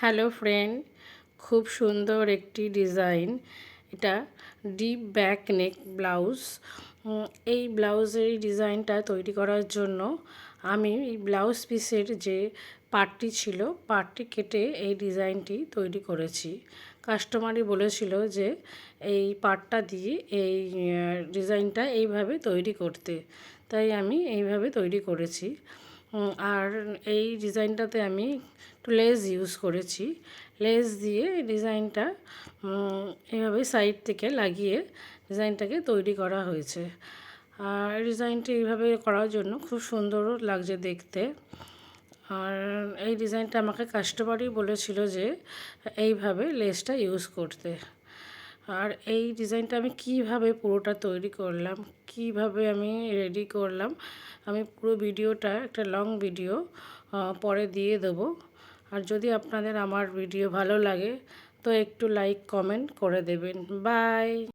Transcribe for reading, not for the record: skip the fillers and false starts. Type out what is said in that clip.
Hello friend, খুব সুন্দর একটি ডিজাইন। এটা ডিপ ব্যাক নেক ব্লাউজ। এই ব্লাউজের এই ডিজাইনটা তৈরি করার জন্য আমি এই ব্লাউজ পিসের যে পার্টটি ছিল, পার্টটি কেটে এই ডিজাইনটি তৈরি করেছি। কাস্টমারই বলেছিল যে এই পার্টটা দিয়ে এই ডিজাইনটা এইভাবে তৈরি করতে, তাই আমি এইভাবে তৈরি করেছি। আর এই ডিজাইনটাতে আমি একটু লেস ইউজ করেছি। লেস দিয়ে ডিজাইনটা এইভাবে সাইড থেকে লাগিয়ে ডিজাইনটাকে তৈরি করা হয়েছে। আর ডিজাইনটি এইভাবে করার জন্য খুব সুন্দরও লাগছে দেখতে। আর এই ডিজাইনটা আমাকে কাস্টমারই বলেছিল যে এইভাবে লেসটা ইউজ করতে। আর এই ডিজাইনটা আমি কিভাবে পুরোটা তৈরি করলাম, কিভাবে আমি রেডি করলাম, আমি পুরো ভিডিওটা একটা লং ভিডিও পরে দিয়ে দেবো। আর যদি আপনাদের আমার ভিডিও ভালো লাগে তো একটু লাইক কমেন্ট করে দেবেন। বাই।